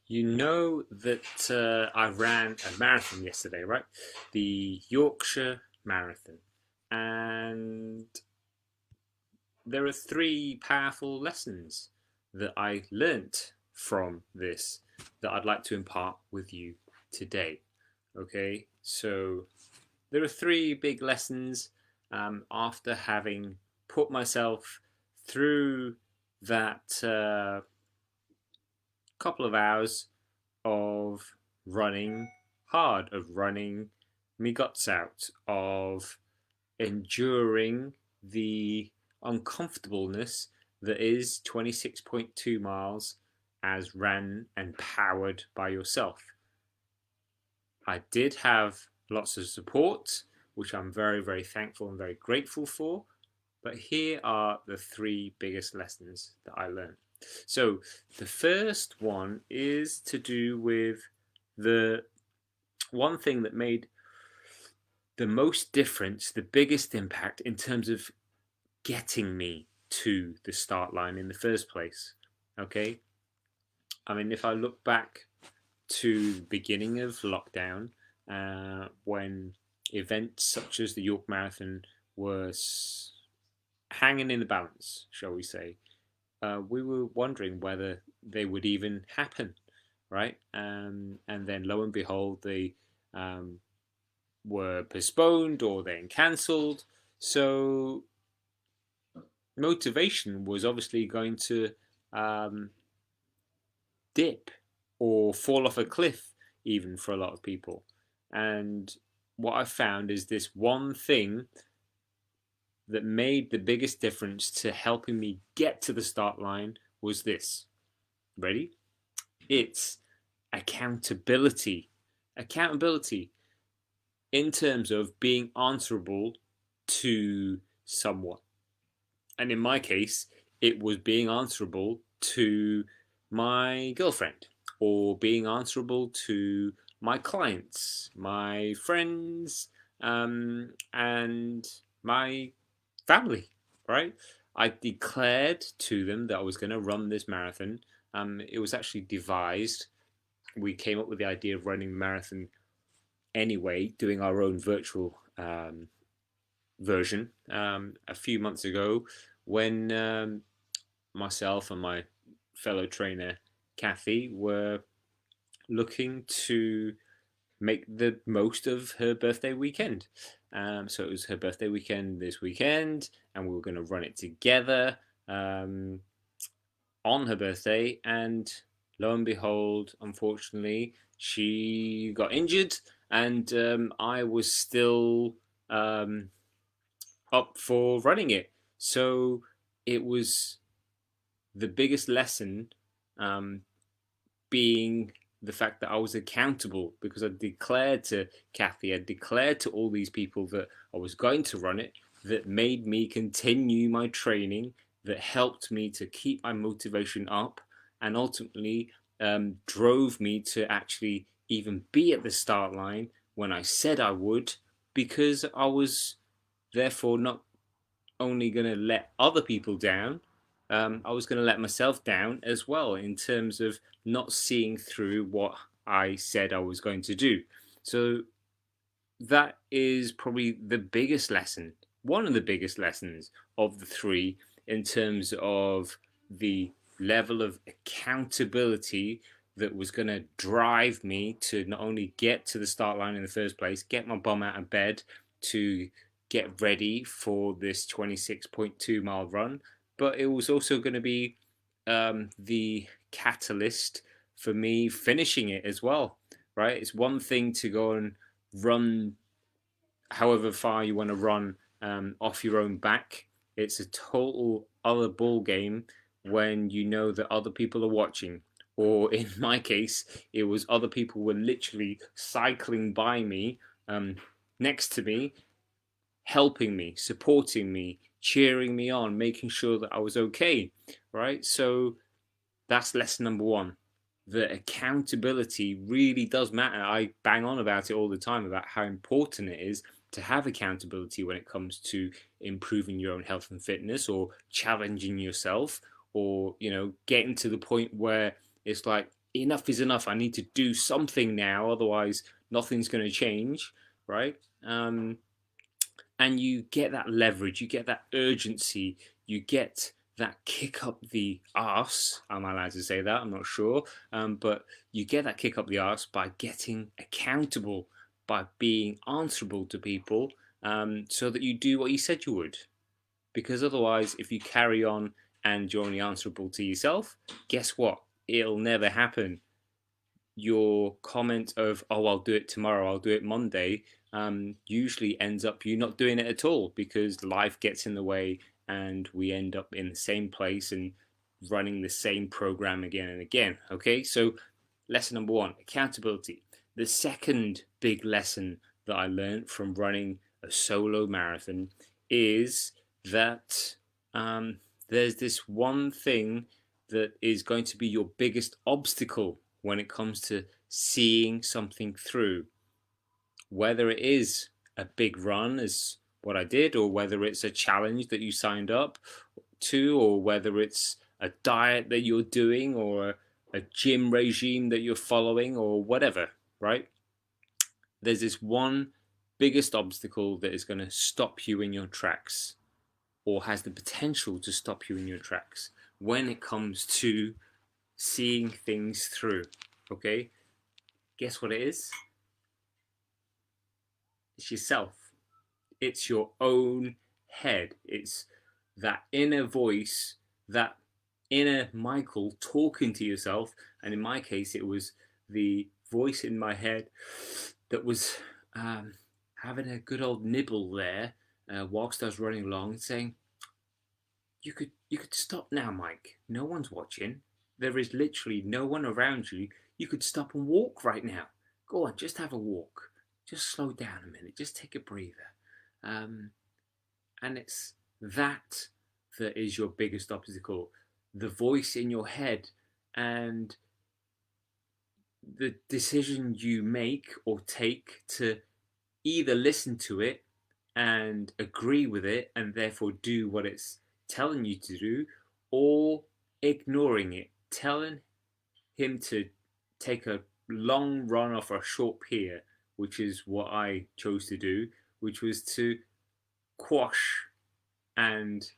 You know that I ran a marathon yesterday, right? The Yorkshire Marathon. And there are three powerful lessons that I learnt from this that I'd like to impart with you today. Okay, so there are three big lessons after having put myself through that couple of hours of running hard, of running me guts out, of enduring the uncomfortableness that is 26.2 miles as ran and powered by yourself. I did have lots of support, which I'm very, very thankful and very grateful for. But here are the three biggest lessons that I learned. So the first one is to do with the one thing that made the most difference, the biggest impact in terms of getting me to the start line in the first place. Okay, I mean, if I look back to the beginning of lockdown, when events such as the York Marathon were hanging in the balance, shall we say, we were wondering whether they would even happen, right? And then lo and behold, they were postponed or then cancelled. So motivation was obviously going to dip or fall off a cliff, even for a lot of people. And what I found is this one thing that made the biggest difference to helping me get to the start line was this. Ready? It's accountability. Accountability in terms of being answerable to someone. And in my case, it was being answerable to my girlfriend, or being answerable to my clients, my friends, and my family, right? I declared to them that I was going to run this marathon. It was actually devised. We came up with the idea of running the marathon anyway, doing our own virtual version a few months ago when myself and my fellow trainer Kathy were looking to make the most of her birthday weekend. So it was her birthday weekend this weekend, and we were going to run it together on her birthday. And lo and behold, unfortunately, she got injured, and I was still up for running it. So it was the biggest lesson being the fact that I was accountable, because I declared to Kathy, I declared to all these people that I was going to run it, that made me continue my training, that helped me to keep my motivation up, and ultimately drove me to actually even be at the start line when I said I would, because I was therefore not only going to let other people down, I was going to let myself down as well, in terms of not seeing through what I said I was going to do. So that is probably the biggest lesson, one of the biggest lessons of the three, in terms of the level of accountability that was going to drive me to not only get to the start line in the first place, get my bum out of bed to get ready for this 26.2 mile run, but it was also going to be the catalyst for me finishing it as well, right? It's one thing to go and run however far you want to run off your own back. It's a total other ball game when you know that other people are watching, or in my case, it was other people were literally cycling by me, next to me, helping me, supporting me, cheering me on, making sure that I was okay, right? So that's lesson number one. The accountability really does matter. I bang on about it all the time, about how important it is to have accountability when it comes to improving your own health and fitness, or challenging yourself, or getting to the point where it's like, enough is enough. I need to do something now, otherwise nothing's going to change, right? And you get that leverage, you get that urgency, you get that kick up the arse. Am I allowed to say that? I'm not sure. But you get that kick up the arse by getting accountable, by being answerable to people, so that you do what you said you would. Because otherwise, if you carry on and you're only answerable to yourself, guess what? It'll never happen. Your comment of, oh, I'll do it tomorrow, I'll do it Monday, usually ends up you not doing it at all, because life gets in the way and we end up in the same place and running the same program again and again. Okay, so lesson number 1, accountability. The second big lesson that I learned from running a solo marathon is that there's this one thing that is going to be your biggest obstacle when it comes to seeing something through. Whether it is a big run, as what I did, or whether it's a challenge that you signed up to, or whether it's a diet that you're doing, or a gym regime that you're following, or whatever, right? There's this one biggest obstacle that is going to stop you in your tracks, or has the potential to stop you in your tracks when it comes to seeing things through. Okay, guess what it is? It's yourself. It's your own head. It's that inner voice, that inner Michael talking to yourself. And in my case, it was the voice in my head that was having a good old nibble there whilst I was running along, saying, you could stop now, Mike. No one's watching. There is literally no one around you. You could stop and walk right now. Go on, just have a walk. Just slow down a minute. Just take a breather. And it's that is your biggest obstacle. The voice in your head, and the decision you make or take to either listen to it and agree with it and therefore do what it's telling you to do, or ignoring it, telling him to take a long run off a short pier, which is what I chose to do, which was to quash and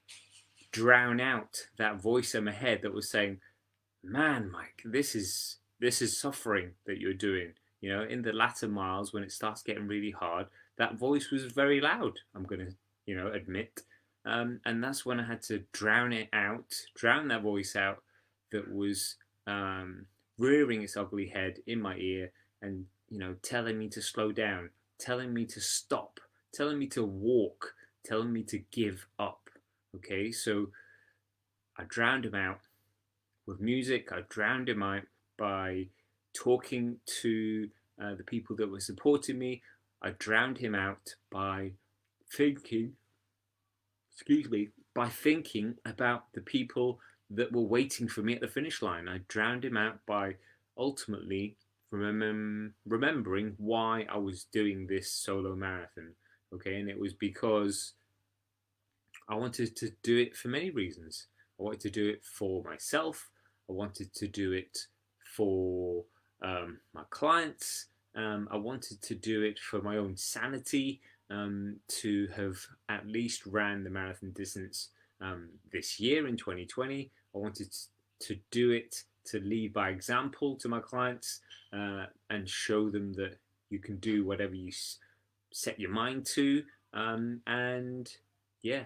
drown out that voice in my head that was saying, man, Mike, this is suffering that you're doing. You know, in the latter miles, when it starts getting really hard, that voice was very loud, I'm going to, admit. And that's when I had to drown that voice out that was rearing its ugly head in my ear and, telling me to slow down, telling me to stop, telling me to walk, telling me to give up. Okay, so I drowned him out with music. I drowned him out by talking to the people that were supporting me. I drowned him out by thinking about the people that were waiting for me at the finish line. I drowned him out by ultimately remembering why I was doing this solo marathon. Okay, and it was because I wanted to do it for many reasons. I wanted to do it for myself. I wanted to do it for my clients. I wanted to do it for my own sanity, to have at least ran the marathon distance this year in 2020. I wanted to do it to lead by example to my clients and show them that you can do whatever you set your mind to. And yeah,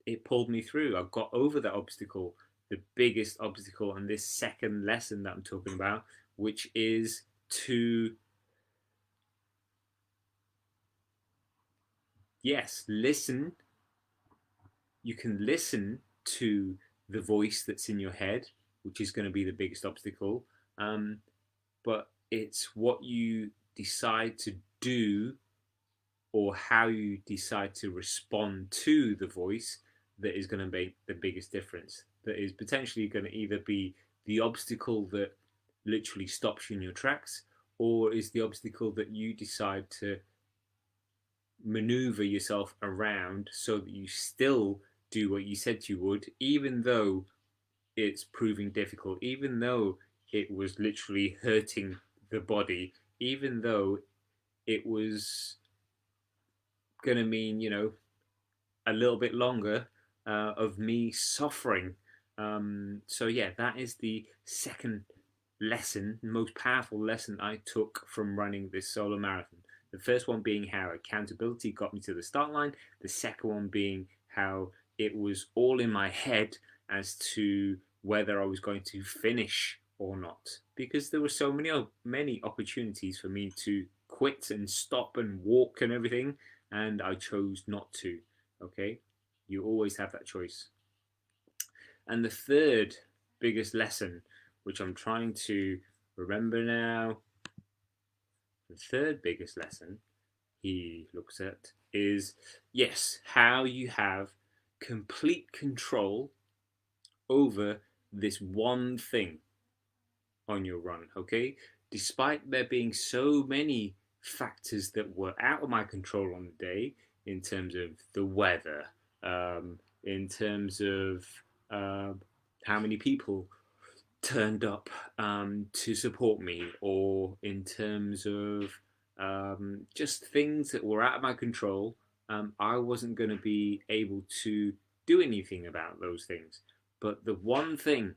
it pulled me through. I got over that obstacle, the biggest obstacle, and this second lesson that I'm talking about, which is to listen. You can listen to the voice that's in your head, which is going to be the biggest obstacle. But it's what you decide to do or how you decide to respond to the voice that is going to make the biggest difference. That is potentially going to either be the obstacle that literally stops you in your tracks, or is the obstacle that you decide to maneuver yourself around so that you still do what you said you would, even though it's proving difficult, even though it was literally hurting the body, even though it was going to mean, a little bit longer of me suffering. So yeah, that is the second lesson, most powerful lesson I took from running this solo marathon. The first one being how accountability got me to the start line. The second one being how it was all in my head as to whether I was going to finish or not, because there were so many opportunities for me to quit and stop and walk and everything, and I chose not to. Okay, you always have that choice. And the third biggest lesson, which I'm trying to remember now, the third biggest lesson he looks at is, yes, how you have complete control over this one thing on your run. Okay, despite there being so many factors that were out of my control on the day, in terms of the weather, in terms of how many people turned up to support me, or in terms of just things that were out of my control, I wasn't going to be able to do anything about those things. But the one thing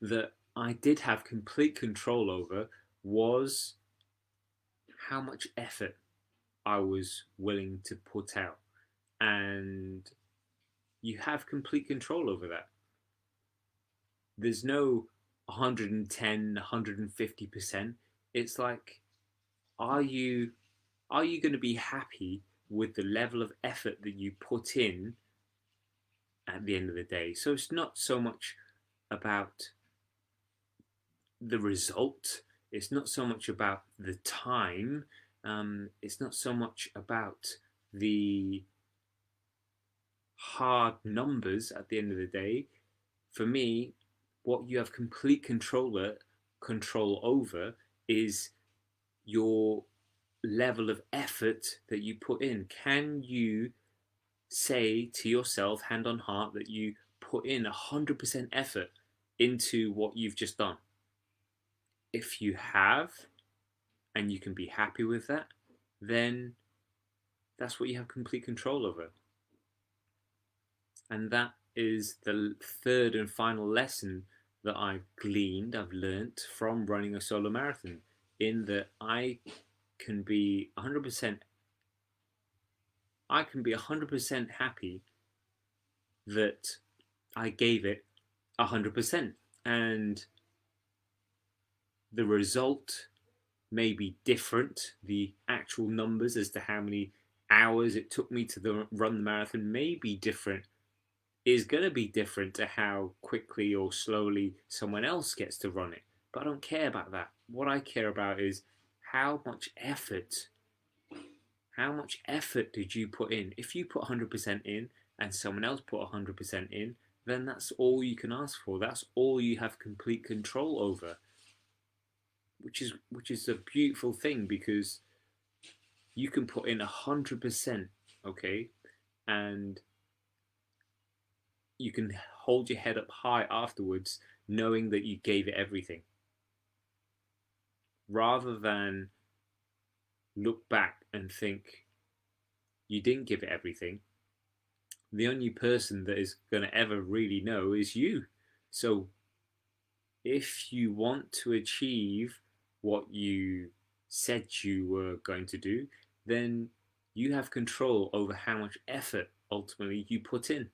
that I did have complete control over was how much effort I was willing to put out. And you have complete control over that. There's no 110, 150%. It's like, are you going to be happy with the level of effort that you put in at the end of the day? So it's not so much about the result. It's not so much about the time. It's not so much about the hard numbers at the end of the day. For me, what you have complete control over is your level of effort that you put in. Can you say to yourself, hand on heart, that you put in 100% effort into what you've just done? If you have, and you can be happy with that, then that's what you have complete control over. And that is the third and final lesson that I've learnt from running a solo marathon, in that I can be 100% happy that I gave it 100%. And the result may be different. The actual numbers as to how many hours it took me to run the marathon may be different, is going to be different to how quickly or slowly someone else gets to run it. But I don't care about that. What I care about is how much effort did you put in? If you put 100% in and someone else put 100% in, then that's all you can ask for. That's all you have complete control over. Which is a beautiful thing, because you can put in 100%, okay, and you can hold your head up high afterwards, knowing that you gave it everything, rather than look back and think you didn't give it everything. The only person that is going to ever really know is you. So if you want to achieve what you said you were going to do, then you have control over how much effort ultimately you put in.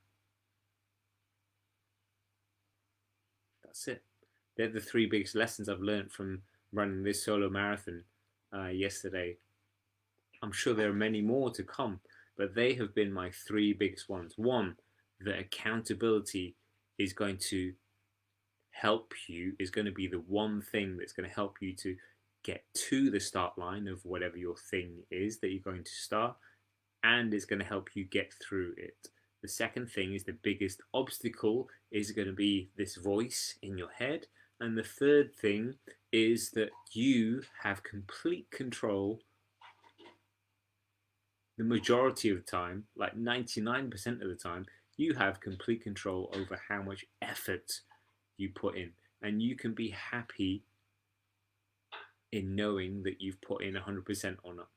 That's it. They're the three biggest lessons I've learned from running this solo marathon yesterday. I'm sure there are many more to come, but they have been my three biggest ones. One, that accountability is going to help you, is going to be the one thing that's going to help you to get to the start line of whatever your thing is that you're going to start, and it's going to help you get through it. The second thing is the biggest obstacle is going to be this voice in your head. And the third thing is that you have complete control the majority of the time, like 99% of the time, you have complete control over how much effort you put in. and you can be happy in knowing that you've put in 100% or not.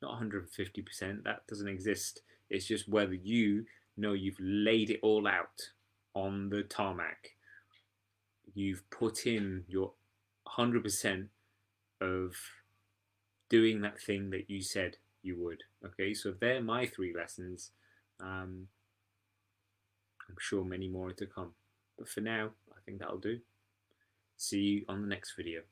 Not 150%, that doesn't exist. It's just whether you know you've laid it all out on the tarmac. You've put in your 100% of doing that thing that you said you would. Okay, so they're my 3 lessons. I'm sure many more are to come. But for now, I think that'll do. See you on the next video.